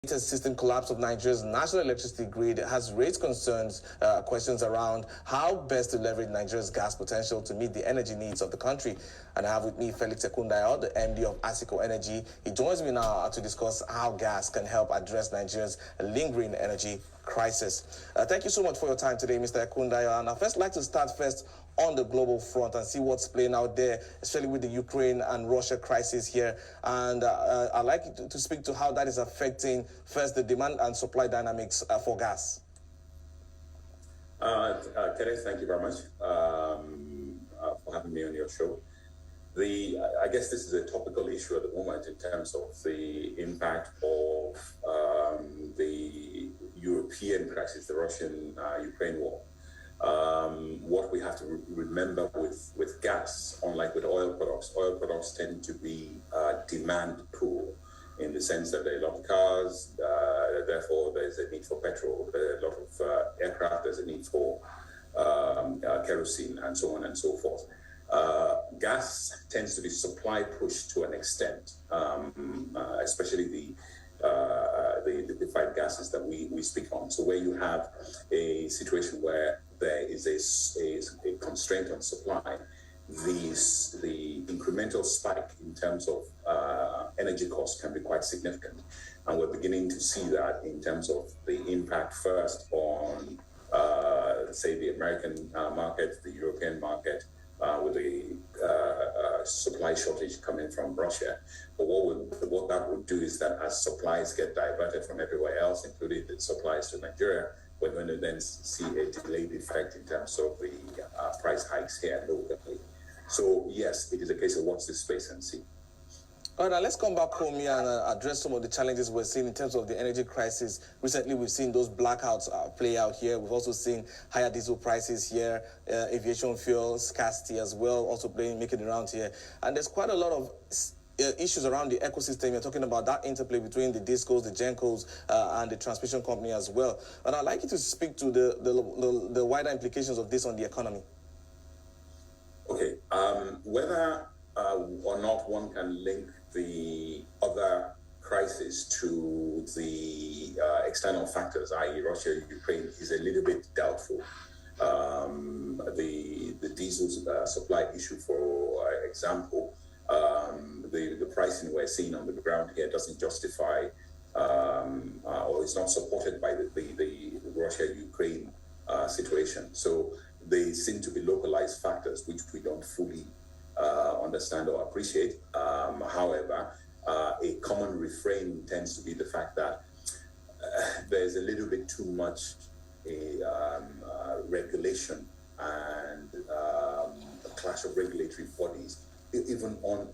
system collapse of Nigeria's national electricity grid has raised questions around how best to leverage Nigeria's gas potential to meet the energy needs of the country. And I have with me Felix Ekundayo, the MD of Asiko Energy. He joins me now to discuss how gas can help address Nigeria's lingering energy crisis. Thank you so much for your time today, Mr. Ekundayo. And I'd first like to start first on the global front and see what's playing out there, especially with the Ukraine and Russia crisis here. And I'd like you to speak to how that is affecting, first, the demand and supply dynamics for gas. Kenneth, thank you very much for having me on your show. I guess this is a topical issue at the moment in terms of the impact of the European crisis, the Russian-Ukraine war. What we have to remember with gas, unlike with oil products tend to be demand pool in the sense that there are a lot of cars, therefore there's a need for petrol, there are a lot of aircraft, there's a need for kerosene, and so on and so forth. Gas tends to be supply pushed to an extent, especially the liquefied gases that we speak on. So where you have a situation where there is a constraint on supply, the incremental spike in terms of energy costs can be quite significant. And we're beginning to see that in terms of the impact first on, say, the American market, the European market, with the supply shortage coming from Russia. But what that would do is that as supplies get diverted from everywhere else, including the supplies to Nigeria, we're going to then see a delayed effect in terms of the price hikes here locally. So yes, it is a case of watch this space and see. All right, now let's come back home here and address some of the challenges we're seeing in terms of the energy crisis. Recently, we've seen those blackouts play out here. We've also seen higher diesel prices here, aviation fuel scarcity as well, also making it around here. And there's quite a lot of issues around the ecosystem. You're talking about that interplay between the DISCOs, the GENCOs, and the transmission company as well. And I'd like you to speak to the wider implications of this on the economy. Okay, whether or not one can link the other crisis to the external factors, i.e. Russia, Ukraine, is a little bit doubtful. The diesel supply issue, for example, the pricing we're seeing on the ground here doesn't justify or is not supported by the Russia-Ukraine situation. So they seem to be localized factors which we don't fully understand or appreciate. However, a common refrain tends to be the fact that there's a little bit too much regulation and a clash of regulatory bodies, even on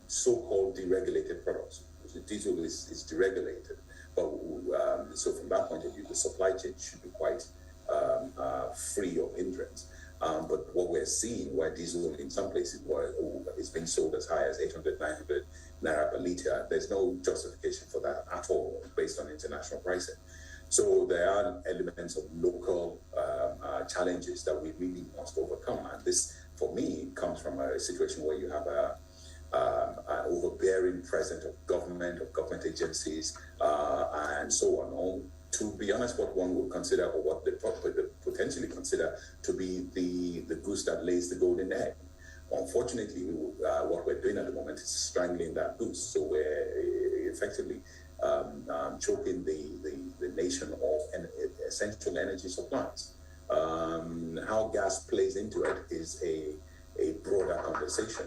so-called deregulated products. The diesel is deregulated, but so from that point of view, the supply chain should be quite free of hindrance. But what we're seeing, where diesel in some places is being sold as high as 800, 900 naira per litre, there's no justification for that at all based on international pricing. So there are elements of local challenges that we really must overcome. And this, for me, comes from a situation where you have an overbearing presence of government agencies, and so on. To be honest, what one would consider, or what they potentially consider to be the goose that lays the golden egg. Unfortunately, what we're doing at the moment is strangling that goose. So we're effectively choking the nation of essential energy supplies. How gas plays into it is a broader conversation.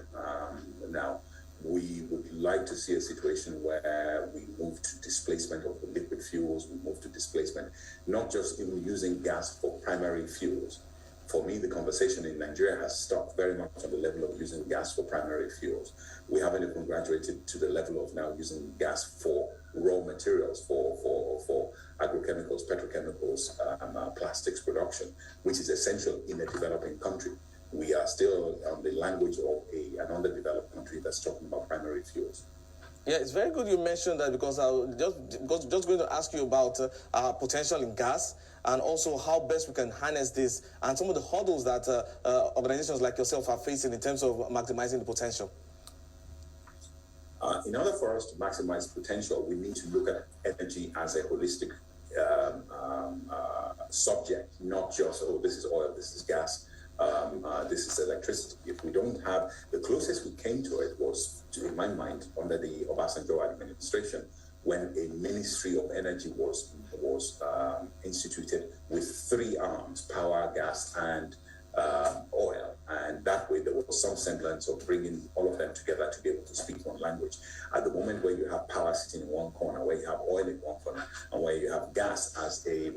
Now, we would like to see a situation where we move to displacement of the liquid fuels, we move to displacement, not just even using gas for primary fuels. For me, the conversation in Nigeria has stopped very much on the level of using gas for primary fuels. We haven't even graduated to the level of now using gas for raw materials, for agrochemicals, petrochemicals, plastics production, which is essential in a developing country. We are still on the language of an underdeveloped country that's talking about primary fuels. Yeah, it's very good you mentioned that, because I was just going to ask you about potential in gas, and also how best we can harness this, and some of the hurdles that organizations like yourself are facing in terms of maximizing the potential. In order for us to maximize potential, we need to look at energy as a holistic subject, not just, oh, this is oil, this is gas, this is electricity. If we don't have, the closest we came to it was, in my mind, under the Obasanjo administration, when a Ministry of Energy was instituted with 3 arms: power, gas, and oil. And that way there was some semblance of bringing all of them together to be able to speak one language. At the moment where you have power sitting in one corner, where you have oil in one corner, and where you have gas as a,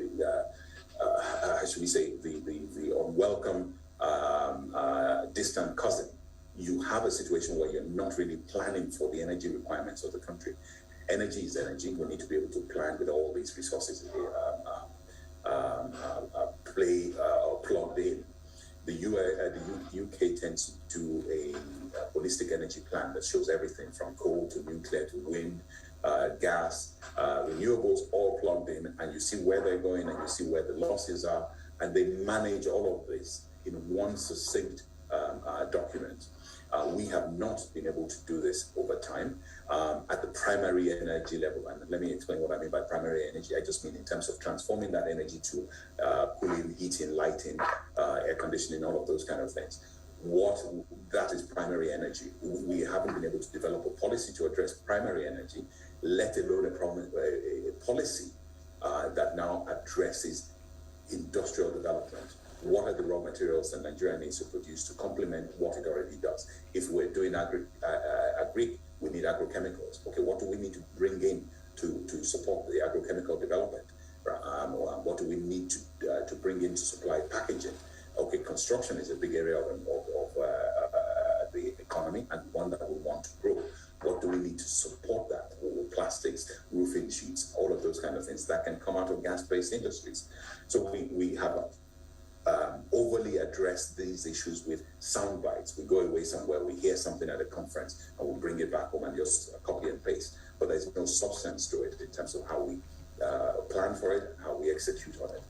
how should we say, the unwelcome distant cousin, you have a situation where you're not really planning for the energy requirements of the country. Energy is energy. We need to be able to plan with all these resources plugged in. The UK tends to do a holistic energy plan that shows everything from coal to nuclear to wind, gas, renewables, all plugged in, and you see where they're going and you see where the losses are, and they manage all of this in one succinct document. We have not been able to do this over time at the primary energy level. And let me explain what I mean by primary energy. I just mean in terms of transforming that energy to cooling, heating, lighting, air conditioning, all of those kind of things. That is primary energy. We haven't been able to develop a policy to address primary energy, let alone a policy that now addresses industrial development. What are the raw materials that Nigeria needs to produce to complement what it already does? If we're doing agri, we need agrochemicals. Okay, what do we need to bring in to support the agrochemical development? What do we need to bring in to supply packaging? Okay, construction is a big area of the economy and one that we want to grow. What do we need to support that? Plastics, roofing sheets, all of those kind of things that can come out of gas-based industries. So we have overly address these issues with sound bites. We go away somewhere, we hear something at a conference, and we'll bring it back home and just copy and paste. But there's no substance to it in terms of how we plan for it and how we execute on it.